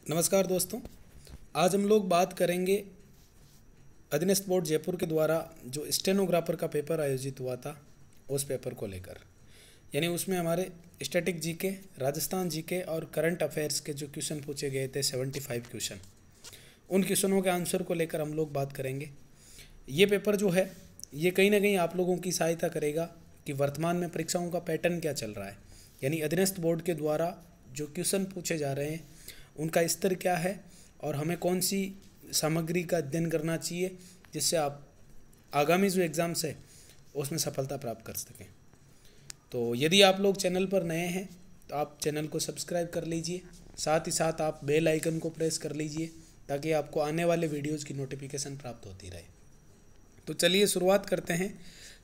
नमस्कार दोस्तों। आज हम लोग बात करेंगे अधीनस्थ बोर्ड जयपुर के द्वारा जो स्टेनोग्राफर का पेपर आयोजित हुआ था उस पेपर को लेकर। यानी उसमें हमारे स्टैटिक जीके, राजस्थान जीके और करंट अफेयर्स के जो क्वेश्चन पूछे गए थे 75 क्वेश्चन, उन क्वेश्चनों के आंसर को लेकर हम लोग बात करेंगे। ये पेपर जो है ये कहीं ना कहीं आप लोगों की सहायता करेगा कि वर्तमान में परीक्षाओं का पैटर्न क्या चल रहा है, यानी अधीनस्थ बोर्ड के द्वारा जो क्वेश्चन पूछे जा रहे हैं उनका स्तर क्या है और हमें कौन सी सामग्री का अध्ययन करना चाहिए जिससे आप आगामी जो एग्ज़ाम्स है उसमें सफलता प्राप्त कर सकें। तो यदि आप लोग चैनल पर नए हैं तो आप चैनल को सब्सक्राइब कर लीजिए, साथ ही साथ आप बेल आइकन को प्रेस कर लीजिए ताकि आपको आने वाले वीडियोज़ की नोटिफिकेशन प्राप्त होती रहे। तो चलिए शुरुआत करते हैं।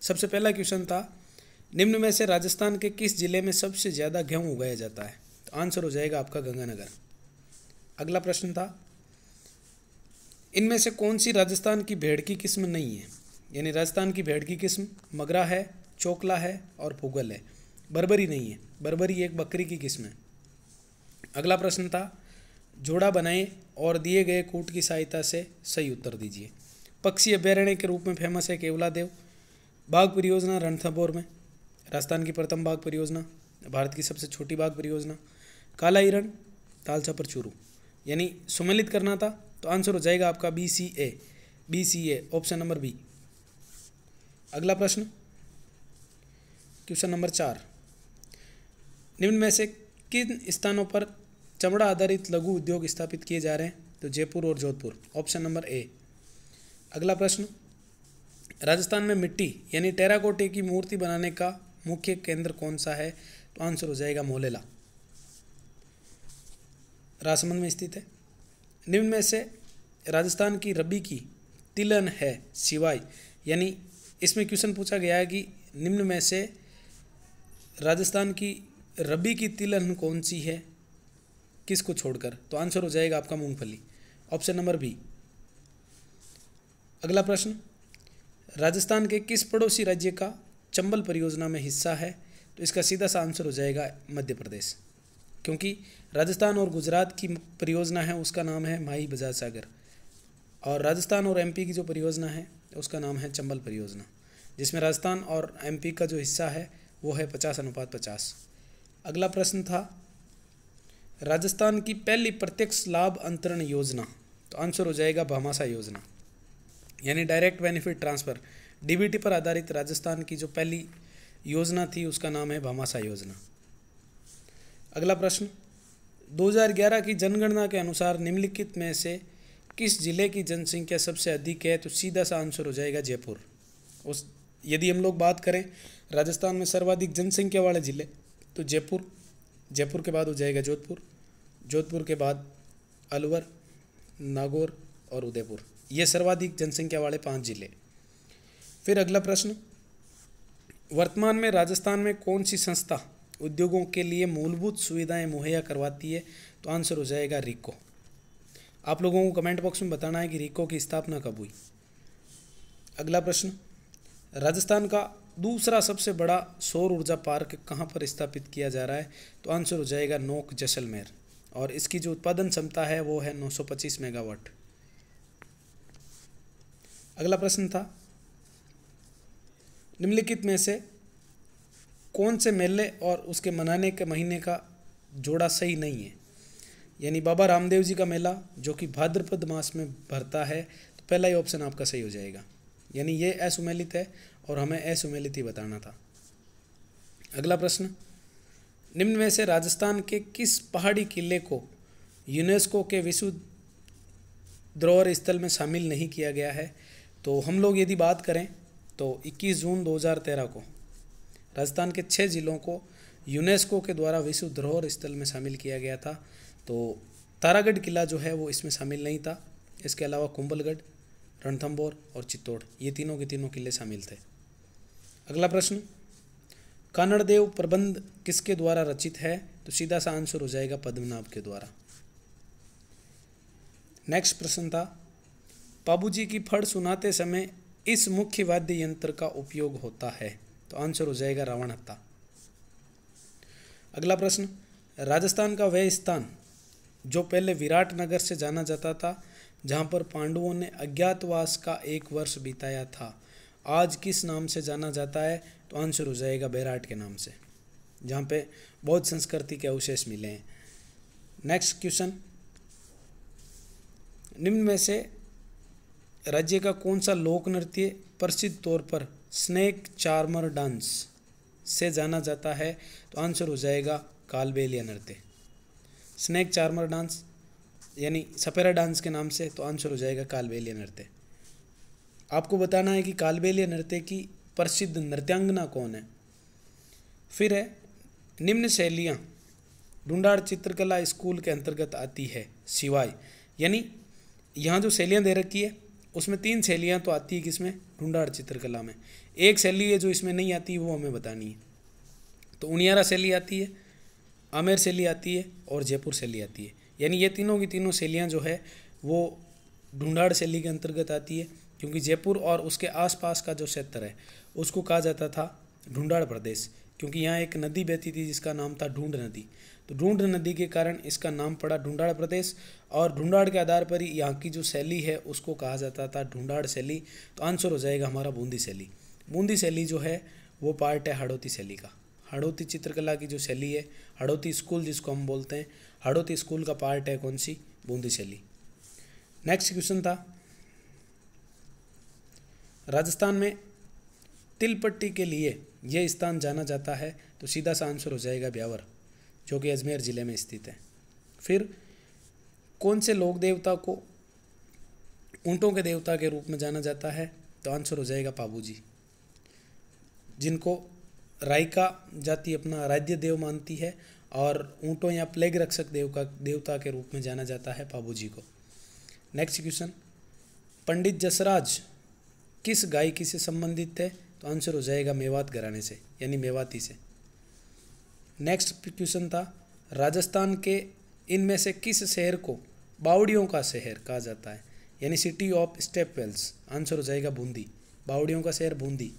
सबसे पहला क्वेश्चन था, निम्न में से राजस्थान के किस जिले में सबसे ज़्यादा गेहूँ उगाया जाता है? तो आंसर हो जाएगा आपका गंगानगर। अगला प्रश्न था, इनमें से कौन सी राजस्थान की भेड़ की किस्म नहीं है? यानी राजस्थान की भेड़ की किस्म मगरा है, चोकला है और पुगल है, बर्बरी नहीं है। बर्बरी एक बकरी की किस्म है। अगला प्रश्न था, जोड़ा बनाएं और दिए गए कूट की सहायता से सही उत्तर दीजिए। पक्षी अभ्यारण्य के रूप में फेमस है केवलादेव। बाघ परियोजना रणथंभौर में, राजस्थान की प्रथम बाघ परियोजना, भारत की सबसे छोटी बाघ परियोजना। काला हिरण, तालछापर चूरू। यानी सुमेलित करना था तो आंसर हो जाएगा आपका BCA ऑप्शन नंबर बी। अगला प्रश्न, क्वेश्चन नंबर 4, निम्न में से किन स्थानों पर चमड़ा आधारित लघु उद्योग स्थापित किए जा रहे हैं? तो जयपुर और जोधपुर, ऑप्शन नंबर ए। अगला प्रश्न, राजस्थान में मिट्टी यानी टेराकोटे की मूर्ति बनाने का मुख्य केंद्र कौन सा है? तो आंसर हो जाएगा मोलेला, राजसमंद में स्थित है। निम्न में से राजस्थान की रबी की तिलहन है सिवाय, यानी इसमें क्वेश्चन पूछा गया है कि निम्न में से राजस्थान की रबी की तिलहन कौन सी है, किसको छोड़कर? तो आंसर हो जाएगा आपका मूंगफली, ऑप्शन नंबर बी। अगला प्रश्न, राजस्थान के किस पड़ोसी राज्य का चंबल परियोजना में हिस्सा है? तो इसका सीधा सा आंसर हो जाएगा मध्य प्रदेश, क्योंकि राजस्थान और गुजरात की परियोजना है उसका नाम है माही बजाज सागर, और राजस्थान और MP की जो परियोजना है उसका नाम है चंबल परियोजना, जिसमें राजस्थान और MP का जो हिस्सा है वो है 50:50। अगला प्रश्न था, राजस्थान की पहली प्रत्यक्ष लाभ अंतरण योजना, तो आंसर हो जाएगा भामाशाह योजना, यानी डायरेक्ट बेनिफिट ट्रांसफ़र DBT पर आधारित राजस्थान की जो पहली योजना थी उसका नाम है भामाशाह योजना। अगला प्रश्न, 2011 की जनगणना के अनुसार निम्नलिखित में से किस जिले की जनसंख्या सबसे अधिक है? तो सीधा सा आंसर हो जाएगा जयपुर। यदि हम लोग बात करें राजस्थान में सर्वाधिक जनसंख्या वाले जिले तो जयपुर के बाद हो जाएगा जोधपुर के बाद अलवर, नागौर और उदयपुर, ये सर्वाधिक जनसंख्या वाले 5 जिले। फिर अगला प्रश्न, वर्तमान में राजस्थान में कौन सी संस्था उद्योगों के लिए मूलभूत सुविधाएं मुहैया करवाती है? तो आंसर हो जाएगा रीको। आप लोगों को कमेंट बॉक्स में बताना है कि रीको की स्थापना कब हुई। अगला प्रश्न, राजस्थान का दूसरा सबसे बड़ा सौर ऊर्जा पार्क कहाँ पर स्थापित किया जा रहा है? तो आंसर हो जाएगा नोक जैसलमेर, और इसकी जो उत्पादन क्षमता है वो है 925 मेगावाट। अगला प्रश्न था, निम्नलिखित में से कौन से मेले और उसके मनाने के महीने का जोड़ा सही नहीं है? यानी बाबा रामदेव जी का मेला जो कि भाद्रपद मास में भरता है, तो पहला ही ऑप्शन आपका सही हो जाएगा, यानी ये असुमेलित है और हमें असुमेलित ही बताना था। अगला प्रश्न, निम्न में से राजस्थान के किस पहाड़ी किले को यूनेस्को के विश्व धरोहर स्थल में शामिल नहीं किया गया है? तो हम लोग यदि बात करें तो 21 जून 2013 को राजस्थान के 6 जिलों को यूनेस्को के द्वारा विश्व धरोहर स्थल में शामिल किया गया था। तो तारागढ़ किला जो है वो इसमें शामिल नहीं था। इसके अलावा कुंभलगढ़, रणथंभौर और चित्तौड़, ये तीनों के तीनों किले शामिल थे। अगला प्रश्न, कानड़देव प्रबंध किसके द्वारा रचित है? तो सीधा सा आंसर हो जाएगा पद्मनाभ के द्वारा। नेक्स्ट प्रश्न था, बाबूजी की फड़ सुनाते समय इस मुख्य वाद्य यंत्र का उपयोग होता है? तो आंसर हो जाएगा रावण हत्था। अगला प्रश्न, राजस्थान का वह स्थान जो पहले विराट नगर से जाना जाता था, जहाँ पर पांडवों ने अज्ञातवास का 1 वर्ष बिताया था, आज किस नाम से जाना जाता है? तो आंसर हो जाएगा बैराट के नाम से, जहाँ पे बौद्ध संस्कृति के अवशेष मिले हैं। नेक्स्ट क्वेश्चन, निम्न में से राज्य का कौन सा लोक नृत्य प्रसिद्ध तौर पर स्नेक चार्मर डांस से जाना जाता है? तो आंसर हो जाएगा कालबेलिया नृत्य। स्नेक चार्मर डांस यानी सपेरा डांस के नाम से, तो आंसर हो जाएगा कालबेलिया नृत्य। आपको बताना है कि कालबेलिया नृत्य की प्रसिद्ध नृत्यांगना कौन है। फिर है, निम्न शैलियाँ ढूंढाड़ चित्रकला स्कूल के अंतर्गत आती है सिवाय, यानी यहाँ जो शैलियाँ दे रखी है उसमें 3 शैलियाँ तो आती है किसमें? ढूंढाड़ चित्रकला में। एक शैली है जो इसमें नहीं आती, वो हमें बतानी है। तो उनियारा शैली आती है, आमेर शैली आती है और जयपुर शैली आती है। यानी ये तीनों की तीनों शैलियाँ जो है वो ढूंढाड़ शैली के अंतर्गत आती है, क्योंकि जयपुर और उसके आसपास का जो क्षेत्र है उसको कहा जाता था ढूंढाड़ प्रदेश, क्योंकि यहाँ एक नदी बहती थी जिसका नाम था ढूंढ नदी। तो ढूंढ नदी के कारण इसका नाम पड़ा ढूंढाड़ प्रदेश, और ढूंढाड़ के आधार पर ही यहाँ की जो शैली है उसको कहा जाता था ढूंढाड़ शैली। तो आंसर हो जाएगा हमारा बूंदी शैली। बूंदी शैली जो है वो पार्ट है हाड़ौती शैली का। हाड़ौती चित्रकला की जो शैली है, हाड़ौती स्कूल जिसको हम बोलते हैं, हाड़ौती स्कूल का पार्ट है कौन सी? बूंदी शैली। नेक्स्ट क्वेश्चन था, राजस्थान में तिलपट्टी के लिए यह स्थान जाना जाता है, तो सीधा सा आंसर हो जाएगा ब्यावर, जो कि अजमेर ज़िले में स्थित है। फिर कौन से लोक देवता को ऊँटों के देवता के रूप में जाना जाता है? तो आंसर हो जाएगा पाबू जी, जिनको रायका जाति अपना राज्य देव मानती है, और ऊँटों या प्लेग रक्षक देवता के रूप में जाना जाता है पाबू जी को। नेक्स्ट क्वेश्चन, पंडित जसराज किस गायकी से संबंधित थे? तो आंसर हो जाएगा मेवात घराने से, यानी मेवाती से। नेक्स्ट क्वेश्चन था, राजस्थान के इनमें से किस शहर को बावड़ियों का शहर कहा जाता है, यानी सिटी ऑफ स्टेपवेल्स? आंसर हो जाएगा बूंदी, बावड़ियों का शहर बूंदी।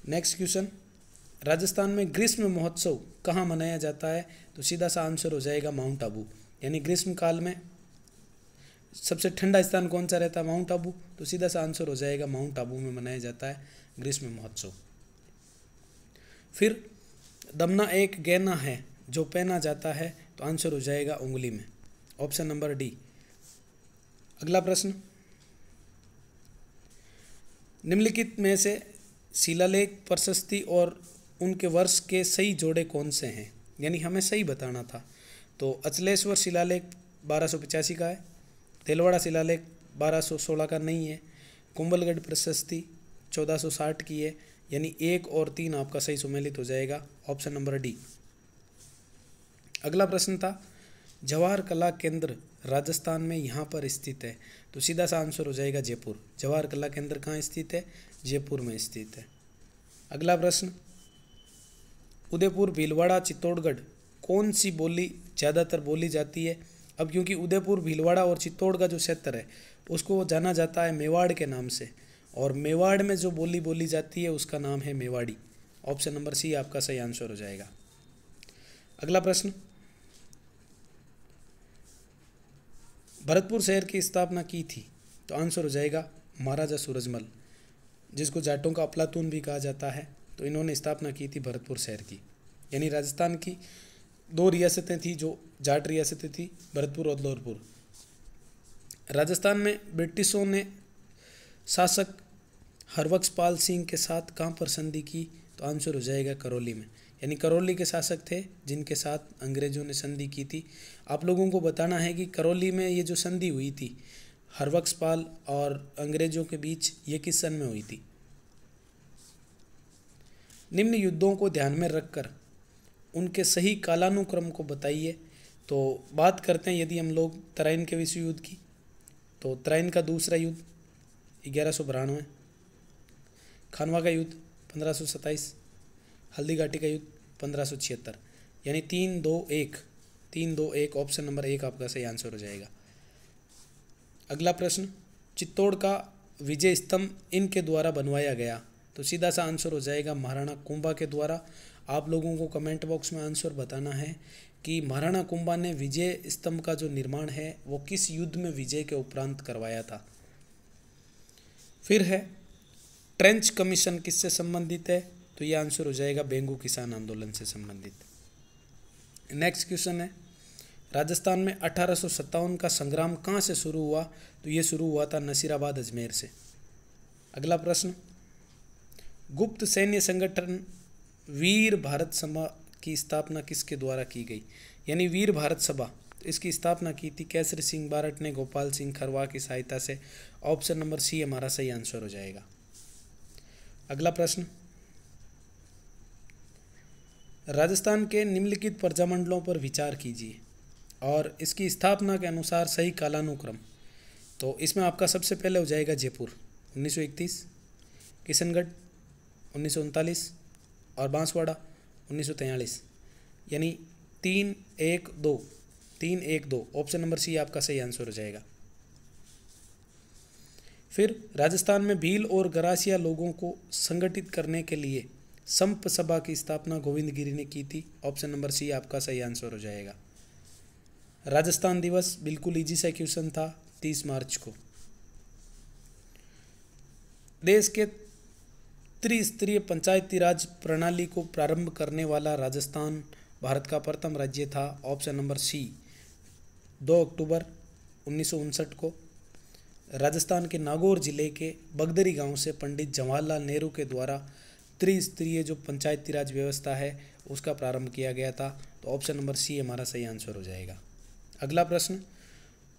नेक्स्ट क्वेश्चन, राजस्थान में ग्रीष्म महोत्सव कहाँ मनाया जाता है? तो सीधा सा आंसर हो जाएगा माउंट आबू, यानी ग्रीष्म काल में सबसे ठंडा स्थान कौन सा रहता है? माउंट आबू। तो सीधा सा आंसर हो जाएगा माउंट आबू में मनाया जाता है ग्रीष्म महोत्सव। फिर दमना एक गहना है जो पहना जाता है, तो आंसर हो जाएगा उंगली में, ऑप्शन नंबर डी। अगला प्रश्न, निम्नलिखित में से शिलालेख, प्रशस्ति और उनके वर्ष के सही जोड़े कौन से हैं? यानी हमें सही बताना था। तो अचलेश्वर शिलालेख 1285 का है, तेलवाड़ा शिलालेख 1216 का नहीं है, कुंभलगढ़ प्रशस्ति 1460 की है, यानी 1 और 3 आपका सही सुमेलित हो जाएगा, ऑप्शन नंबर डी। अगला प्रश्न था, जवाहर कला केंद्र राजस्थान में यहाँ पर स्थित है, तो सीधा सा आंसर हो जाएगा जयपुर। जवाहर कला केंद्र कहाँ स्थित है? जयपुर में स्थित है। अगला प्रश्न, उदयपुर, भीलवाड़ा, चित्तौड़गढ़ कौन सी बोली ज़्यादातर बोली जाती है? अब क्योंकि उदयपुर, भीलवाड़ा और चित्तौड़ का जो क्षेत्र है उसको जाना जाता है मेवाड़ के नाम से, और मेवाड़ में जो बोली बोली जाती है उसका नाम है मेवाड़ी। ऑप्शन नंबर सी आपका सही आंसर हो जाएगा। अगला प्रश्न, भरतपुर शहर की स्थापना की थी, तो आंसर हो जाएगा महाराजा सूरजमल, जिसको जाटों का अफलातून भी कहा जाता है। तो इन्होंने स्थापना की थी भरतपुर शहर की। यानी राजस्थान की 2 रियासतें थी जो जाट रियासतें थी, भरतपुर और धौलपुर। राजस्थान में ब्रिटिशों ने शासक हरबख्शपाल सिंह के साथ कहाँ पर संधि की? तो आंसर हो जाएगा करौली में। यानी करौली के शासक थे जिनके साथ अंग्रेजों ने संधि की थी। आप लोगों को बताना है कि करौली में ये जो संधि हुई थी हरबख्शपाल और अंग्रेजों के बीच, ये किस सन में हुई थी? निम्न युद्धों को ध्यान में रखकर उनके सही कालानुक्रम को बताइए। तो बात करते हैं यदि हम लोग तराइन के विश्व युद्ध की, तो तराइन का दूसरा युद्ध 1192, खानवा का युद्ध 1527, हल्दी घाटी का युद्ध 1576, यानी 3-2-1 ऑप्शन नंबर 1 आपका सही आंसर हो जाएगा। अगला प्रश्न, चित्तौड़ का विजय स्तंभ इनके द्वारा बनवाया गया, तो सीधा सा आंसर हो जाएगा महाराणा कुंभा के द्वारा। आप लोगों को कमेंट बॉक्स में आंसर बताना है कि महाराणा कुंभा ने विजय स्तंभ का जो निर्माण है वो किस युद्ध में विजय के उपरांत करवाया था। फिर है ट्रेंच कमीशन किससे संबंधित है, तो ये आंसर हो जाएगा बेंगू किसान आंदोलन से संबंधित। नेक्स्ट क्वेश्चन है राजस्थान में 1857 का संग्राम कहाँ से शुरू हुआ, तो ये शुरू हुआ था नसीराबाद अजमेर से। अगला प्रश्न, गुप्त सैन्य संगठन वीर भारत सभा की स्थापना किसके द्वारा की गई, यानी वीर भारत सभा, तो इसकी स्थापना की थी केसरी सिंह बारट ने गोपाल सिंह खरवा की सहायता से। ऑप्शन नंबर सी हमारा सही आंसर हो जाएगा। अगला प्रश्न, राजस्थान के निम्नलिखित प्रजामंडलों पर विचार कीजिए और इसकी स्थापना के अनुसार सही कालानुक्रम। तो इसमें आपका सबसे पहले हो जाएगा जयपुर 1931, किशनगढ़ 1939 और बांसवाड़ा 1943, यानी 3-1-2। ऑप्शन नंबर सी आपका सही आंसर हो जाएगा। फिर राजस्थान में भील और गरासिया लोगों को संगठित करने के लिए संप सभा की स्थापना गोविंदगिरी ने की थी। ऑप्शन नंबर सी आपका सही आंसर हो जाएगा। राजस्थान दिवस बिल्कुल इजी सा क्वेश्चन था, 30 मार्च को। देश के त्रिस्तरीय पंचायती राज प्रणाली को प्रारंभ करने वाला राजस्थान भारत का प्रथम राज्य था। ऑप्शन नंबर सी 2 अक्टूबर 1959 को राजस्थान के नागौर जिले के बगदरी गांव से पंडित जवाहरलाल नेहरू के द्वारा त्रिस्तरीय जो पंचायती राज व्यवस्था है उसका प्रारंभ किया गया था। तो ऑप्शन नंबर सी हमारा सही आंसर हो जाएगा। अगला प्रश्न,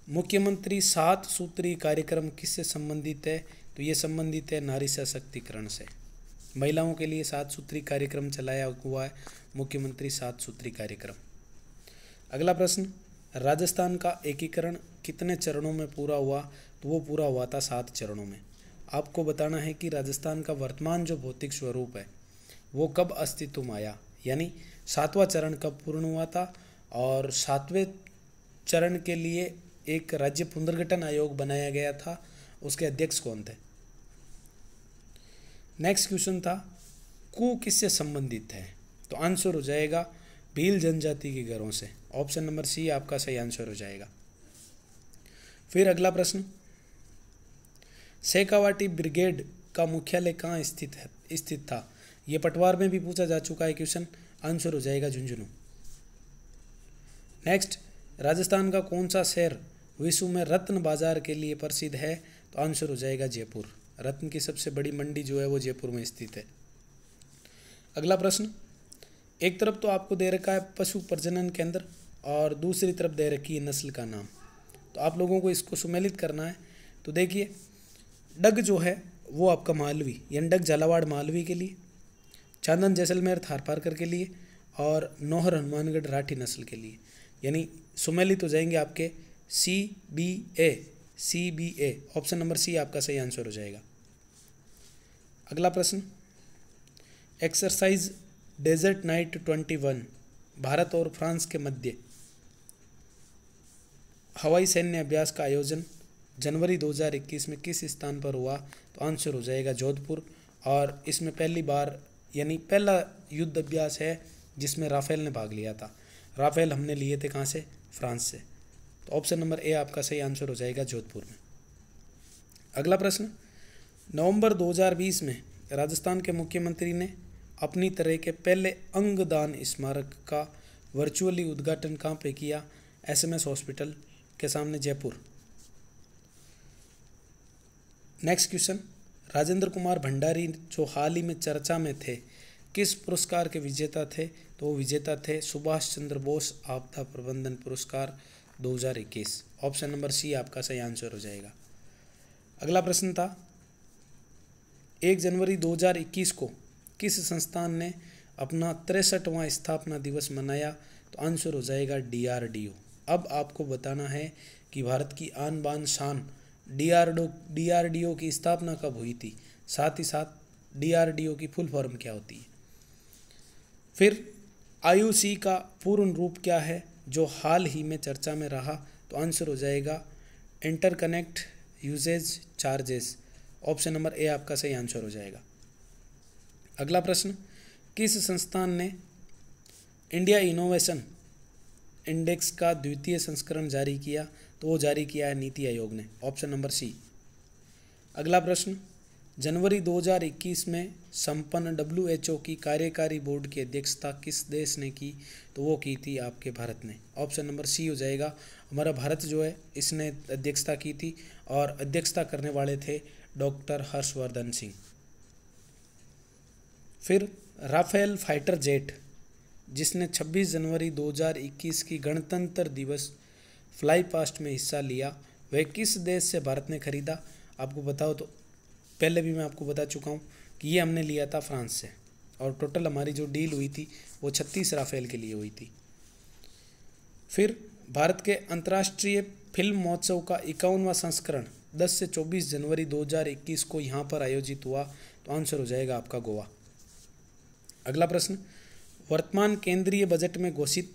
मुख्यमंत्री 7 सूत्रीय कार्यक्रम किससे संबंधित है, तो ये संबंधित है नारी सशक्तिकरण से। महिलाओं के लिए 7 सूत्रीय कार्यक्रम चलाया हुआ है मुख्यमंत्री 7 सूत्रीय कार्यक्रम। अगला प्रश्न, राजस्थान का एकीकरण कितने चरणों में पूरा हुआ, तो वो पूरा हुआ था 7 चरणों में। आपको बताना है कि राजस्थान का वर्तमान जो भौतिक स्वरूप है वो कब अस्तित्व में आया, यानी 7वां चरण कब पूर्ण हुआ था और 7वें चरण के लिए एक राज्य पुनर्गठन आयोग बनाया गया था, उसके अध्यक्ष कौन थे। नेक्स्ट क्वेश्चन था कू किससे संबंधित है, तो आंसर हो जाएगा भील जनजाति के घरों से। ऑप्शन नंबर सी आपका सही आंसर हो जाएगा। फिर अगला प्रश्न, शेखावाटी ब्रिगेड का मुख्यालय कहाँ स्थित था। यह पटवार में भी पूछा जा चुका है क्वेश्चन, आंसर हो जाएगा झुंझुनू। नेक्स्ट, राजस्थान का कौन सा शहर विश्व में रत्न बाजार के लिए प्रसिद्ध है, तो आंसर हो जाएगा जयपुर। रत्न की सबसे बड़ी मंडी जो है वो जयपुर में स्थित है। अगला प्रश्न, एक तरफ तो आपको दे रखा है पशु प्रजनन केंद्र और दूसरी तरफ दे रखी है नस्ल का नाम, तो आप लोगों को इसको सुमेलित करना है। तो देखिए, डग जो है वो आपका मालवी यानी डग झालावाड़ मालवी के लिए, चांदन जैसलमेर थारपारकर के लिए और नौहर हनुमानगढ़ राठी नस्ल के लिए, यानी सुमेलित हो जाएंगे आपके CBA। ऑप्शन नंबर सी आपका सही आंसर हो जाएगा। अगला प्रश्न, एक्सरसाइज डेजर्ट नाइट 21 भारत और फ्रांस के मध्य हवाई सैन्य अभ्यास का आयोजन जनवरी 2021 में किस स्थान पर हुआ, तो आंसर हो जाएगा जोधपुर। और इसमें पहली बार यानी पहला युद्ध अभ्यास है जिसमें राफेल ने भाग लिया था। राफेल हमने लिए थे कहाँ से, फ्रांस से। तो ऑप्शन नंबर ए आपका सही आंसर हो जाएगा जोधपुर में। अगला प्रश्न, नवंबर 2020 में राजस्थान के मुख्यमंत्री ने अपनी तरह के पहले अंगदान स्मारक का वर्चुअली उद्घाटन कहाँ पे किया, SMS हॉस्पिटल के सामने जयपुर। नेक्स्ट क्वेश्चन, राजेंद्र कुमार भंडारी जो हाल ही में चर्चा में थे किस पुरस्कार के विजेता थे, तो वो विजेता थे सुभाष चंद्र बोस आपदा प्रबंधन पुरस्कार 2021। ऑप्शन नंबर सी आपका सही आंसर हो जाएगा। अगला प्रश्न था 1 जनवरी 2021 को किस संस्थान ने अपना 63वां स्थापना दिवस मनाया, तो आंसर हो जाएगा DRDO। अब आपको बताना है कि भारत की आन बान शान DRDO की स्थापना कब हुई थी, साथ ही साथ DRDO की फुल फॉर्म क्या होती है। फिर IUC का पूर्ण रूप क्या है जो हाल ही में चर्चा में रहा, तो आंसर हो जाएगा interconnect uses charges. Option number A आपका सही आंसर हो जाएगा। अगला प्रश्न, किस संस्थान ने इंडिया इनोवेशन इंडेक्स का द्वितीय संस्करण जारी किया? तो वो जारी किया है नीति आयोग ने, ऑप्शन नंबर सी। अगला प्रश्न, जनवरी 2021 में संपन्न WHO की कार्यकारी बोर्ड की अध्यक्षता किस देश ने की? तो वो की थी आपके भारत ने, ऑप्शन नंबर सी हो जाएगा। हमारा भारत जो है इसने अध्यक्षता की थी और अध्यक्षता करने वाले थे डॉक्टर हर्षवर्धन सिंह। फिर राफेल फाइटर जेट जिसने 26 जनवरी 2021 की गणतंत्र दिवस फ्लाई पास्ट में हिस्सा लिया, वह किस देश से भारत ने खरीदा? आपको बताओ तो पहले भी मैं आपको बता चुका हूँ कि ये हमने लिया था फ्रांस से, और टोटल हमारी जो डील हुई थी वो 36 राफेल के लिए हुई थी। फिर भारत के अंतर्राष्ट्रीय फिल्म महोत्सव का 51वां संस्करण 10 से 24 जनवरी 2021 को यहाँ पर आयोजित हुआ, तो आंसर हो जाएगा आपका गोवा। अगला प्रश्न, वर्तमान केंद्रीय बजट में घोषित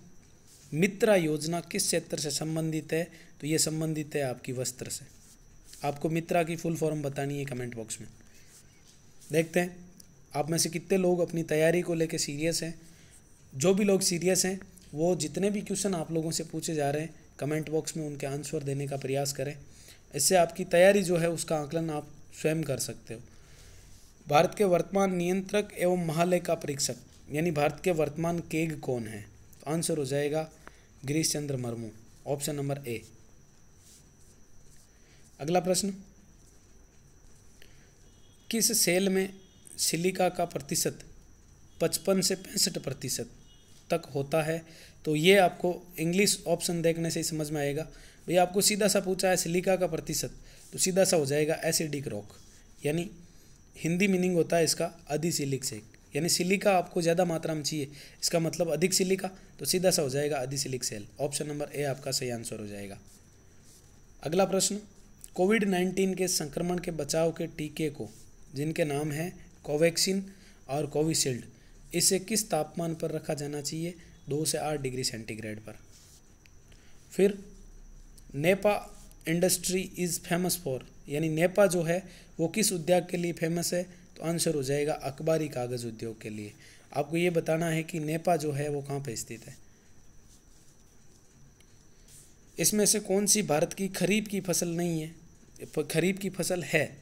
मित्रा योजना किस क्षेत्र से संबंधित है? तो ये संबंधित है आपकी वस्त्र से। आपको मित्रा की फुल फॉर्म बतानी है कमेंट बॉक्स में। देखते हैं आप में से कितने लोग अपनी तैयारी को लेकर सीरियस हैं। जो भी लोग सीरियस हैं वो जितने भी क्वेश्चन आप लोगों से पूछे जा रहे हैं कमेंट बॉक्स में उनके आंसर देने का प्रयास करें। इससे आपकी तैयारी जो है उसका आकलन आप स्वयं कर सकते हो। भारत के वर्तमान नियंत्रक एवं महालेखा परीक्षक यानी भारत के वर्तमान केग कौन है? तो आंसर हो जाएगा गिरीश चंद्र मुर्मू, ऑप्शन नंबर ए। अगला प्रश्न, किस सेल में सिलिका का प्रतिशत 55 से 65% तक होता है? तो ये आपको इंग्लिश ऑप्शन देखने से ही समझ में आएगा। भैया आपको सीधा सा पूछा है सिलिका का प्रतिशत, तो सीधा सा हो जाएगा एसिडिक रॉक, यानी हिंदी मीनिंग होता है इसका अधिसिलिक सेक, यानी सिलिका आपको ज़्यादा मात्रा में चाहिए, इसका मतलब अधिक सिलिका, तो सीधा सा हो जाएगा अधिसिलिक सेल, ऑप्शन नंबर ए आपका सही आंसर हो जाएगा। अगला प्रश्न, कोविड-19 के संक्रमण के बचाव के टीके को जिनके नाम हैं कोवैक्सीन और कोविशील्ड, इसे किस तापमान पर रखा जाना चाहिए? 2 से 8 डिग्री सेंटीग्रेड पर। फिर Nipah industry is famous for, यानी नेपा जो है वो किस उद्योग के लिए फेमस है? तो आंसर हो जाएगा अखबारी कागज़ उद्योग के लिए। आपको ये बताना है कि नेपा जो है वो कहाँ पे स्थित है। इसमें से कौन सी भारत की खरीफ की फसल नहीं है? खरीफ की फसल है,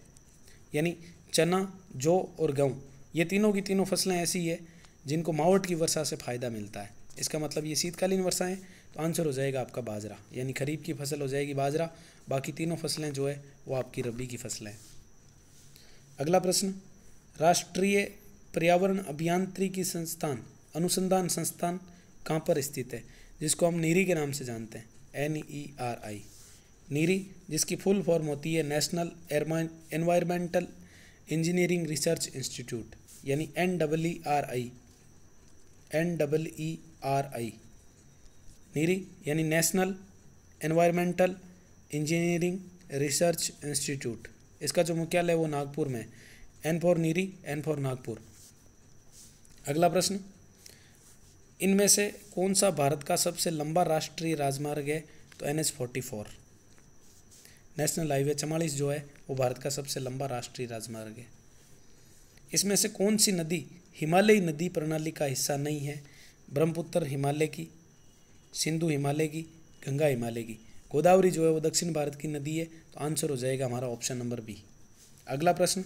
यानी चना, जौ और गेहूँ, ये तीनों की तीनों फसलें ऐसी है जिनको मावठ की वर्षा से फ़ायदा मिलता है। इसका मतलब ये शीतकालीन वर्षा है, तो आंसर हो जाएगा आपका बाजरा, यानी खरीफ की फसल हो जाएगी बाजरा, बाकी तीनों फसलें जो है वो आपकी रबी की फसलें हैं। अगला प्रश्न, राष्ट्रीय पर्यावरण अभियांत्रिकी संस्थान अनुसंधान संस्थान कहाँ पर स्थित है? जिसको हम नीरी के नाम से जानते हैं, NERI, नीरी, जिसकी फुल फॉर्म होती है national environmental engineering research institute, यानी NEERI, नीरी यानी national environmental engineering research institute. इसका जो मुख्यालय है वो नागपुर में, N for NEERI, N for Nagpur. अगला प्रश्न, इनमें से कौन सा भारत का सबसे लंबा राष्ट्रीय राजमार्ग है? तो NH-44 नेशनल हाईवे 44 जो है वो भारत का सबसे लंबा राष्ट्रीय राजमार्ग है। इसमें से कौन सी नदी हिमालयी नदी प्रणाली का हिस्सा नहीं है? ब्रह्मपुत्र हिमालय की, सिंधु हिमालय की, गंगा हिमालय की। गोदावरी जो है वो दक्षिण भारत की नदी है, तो आंसर हो जाएगा हमारा ऑप्शन नंबर बी। अगला प्रश्न,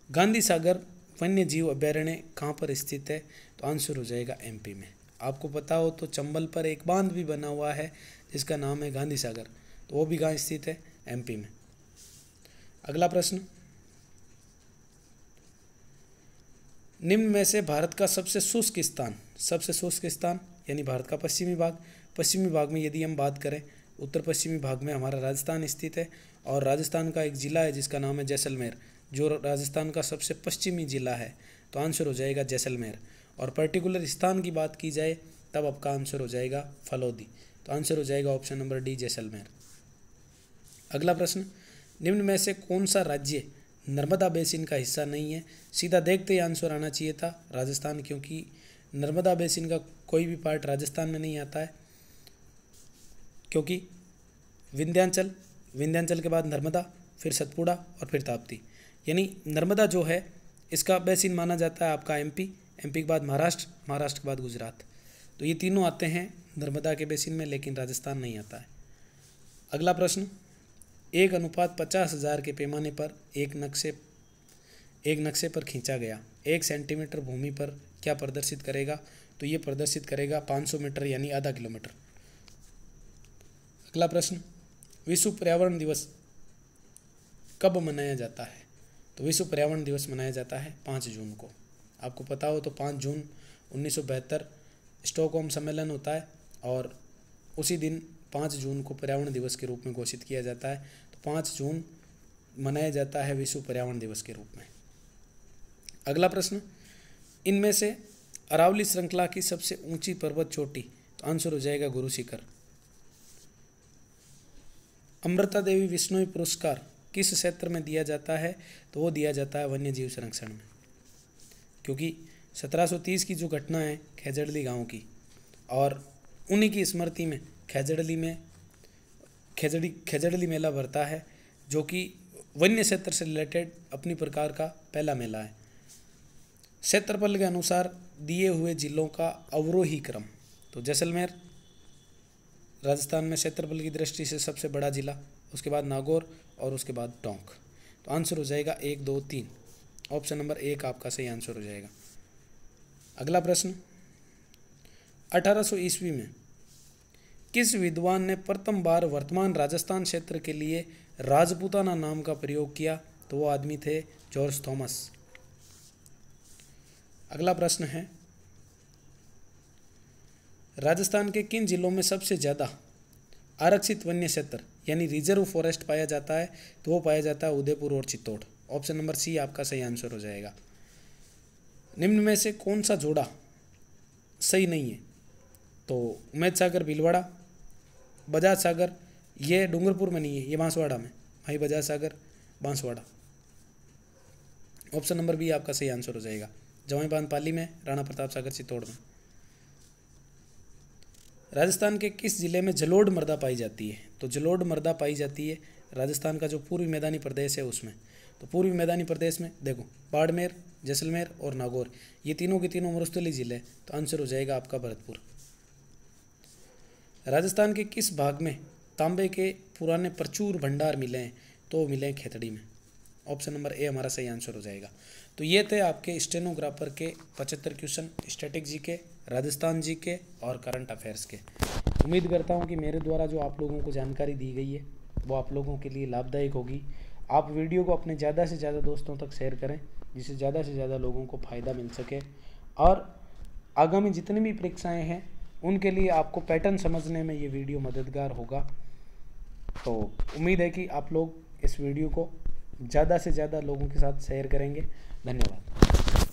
गांधी सागर वन्य जीव अभयारण्य कहाँ पर स्थित है? तो आंसर हो जाएगा MP में। आपको पता हो तो चंबल पर एक बांध भी बना हुआ है जिसका नाम है गांधी सागर, तो वो भी कहाँ स्थित है? MP में। अगला प्रश्न, निम्न में से भारत का सबसे शुष्क स्थान यानी भारत का पश्चिमी भाग में यदि हम बात करें, उत्तर पश्चिमी भाग में हमारा राजस्थान स्थित है, और राजस्थान का एक ज़िला है जिसका नाम है जैसलमेर, जो राजस्थान का सबसे पश्चिमी ज़िला है, तो आंसर हो जाएगा जैसलमेर। और पर्टिकुलर स्थान की बात की जाए तब आपका आंसर हो जाएगा फलौदी, तो आंसर हो जाएगा ऑप्शन नंबर डी जैसलमेर। अगला प्रश्न, निम्न में से कौन सा राज्य नर्मदा बेसिन का हिस्सा नहीं है? सीधा देखते ही आंसर आना चाहिए था राजस्थान, क्योंकि नर्मदा बेसिन का कोई भी पार्ट राजस्थान में नहीं आता है, क्योंकि विंध्याचल के बाद नर्मदा, फिर सतपुड़ा और फिर ताप्ती, यानी नर्मदा जो है इसका बेसिन माना जाता है आपका MP के बाद महाराष्ट्र के बाद गुजरात, तो ये तीनों आते हैं नर्मदा के बेसिन में, लेकिन राजस्थान नहीं आता है। अगला प्रश्न, 1:50,000 के पैमाने पर एक नक्शे पर खींचा गया 1 सेंटीमीटर भूमि पर क्या प्रदर्शित करेगा? तो ये प्रदर्शित करेगा 500 मीटर यानी आधा किलोमीटर। अगला प्रश्न, विश्व पर्यावरण दिवस कब मनाया जाता है? तो विश्व पर्यावरण दिवस मनाया जाता है 5 जून को। आपको पता हो तो 5 जून 1972 स्टॉकहोम सम्मेलन होता है और उसी दिन 5 जून को पर्यावरण दिवस के रूप में घोषित किया जाता है। तो 5 जून मनाया जाता है विश्व पर्यावरण दिवस के रूप में। अगला प्रश्न, इनमें से अरावली श्रृंखला की सबसे ऊंची पर्वत चोटी? तो आंसर हो जाएगा गुरु शिखर। अमृता देवी विश्नोई पुरस्कार किस क्षेत्र में दिया जाता है? तो वो दिया जाता है वन्य जीव संरक्षण में, क्योंकि 1730 की जो घटना है खेजड़ली गांव की, और उन्हीं की स्मृति में खेजड़ली मेला भरता है, जो कि वन्य क्षेत्र से रिलेटेड अपनी प्रकार का पहला मेला है। क्षेत्रफल के अनुसार दिए हुए जिलों का अवरोही क्रम? तो जैसलमेर राजस्थान में क्षेत्रफल की दृष्टि से सबसे बड़ा जिला, उसके बाद नागौर और उसके बाद टोंक। तो आंसर हो जाएगा 1, 2, 3। ऑप्शन नंबर 1 आपका सही आंसर हो जाएगा। अगला प्रश्न, 1800 ईस्वी में किस विद्वान ने प्रथम बार वर्तमान राजस्थान क्षेत्र के लिए राजपूताना नाम का प्रयोग किया? तो वो आदमी थे जॉर्ज थॉमस। अगला प्रश्न है, राजस्थान के किन जिलों में सबसे ज़्यादा आरक्षित वन्य क्षेत्र यानी रिजर्व फॉरेस्ट पाया जाता है? तो वो पाया जाता है उदयपुर और चित्तौड़। ऑप्शन नंबर सी आपका सही आंसर हो जाएगा। निम्न में से कौन सा जोड़ा सही नहीं है? तो उमेद सागर भीलवाड़ा, बजाज सागर ये डूंगरपुर में नहीं है, ये बांसवाड़ा में, भाई Bajaj Sagar Banswara. Option number B आपका सही आंसर हो जाएगा। जवाई बांध पाली में, राणा प्रताप सागर चित्तौड़ में। राजस्थान के किस जिले में जलोढ़ मृदा पाई जाती है? तो जलोढ़ मृदा पाई जाती है राजस्थान का जो पूर्वी मैदानी प्रदेश है उसमें। तो पूर्वी मैदानी प्रदेश में देखो बाड़मेर, जैसलमेर और नागौर, ये तीनों के तीनों मरुस्थलीय जिले। तो आंसर हो जाएगा आपका भरतपुर। राजस्थान के किस भाग में तांबे के पुराने प्रचुर भंडार मिले हैं? तो मिले हैं खेतड़ी में। ऑप्शन नंबर ए हमारा सही आंसर हो जाएगा। तो ये थे आपके स्टेनोग्राफर के 75 क्वेश्चन, स्टैटिक जी के, राजस्थान जी के और करंट अफेयर्स के। उम्मीद करता हूँ कि मेरे द्वारा जो आप लोगों को जानकारी दी गई है वो आप लोगों के लिए लाभदायक होगी। आप वीडियो को अपने ज़्यादा से ज़्यादा दोस्तों तक शेयर करें, जिससे ज़्यादा से ज़्यादा लोगों को फ़ायदा मिल सके, और आगामी जितनी भी परीक्षाएँ हैं उनके लिए आपको पैटर्न समझने में ये वीडियो मददगार होगा। तो उम्मीद है कि आप लोग इस वीडियो को ज़्यादा से ज़्यादा लोगों के साथ शेयर करेंगे। धन्यवाद।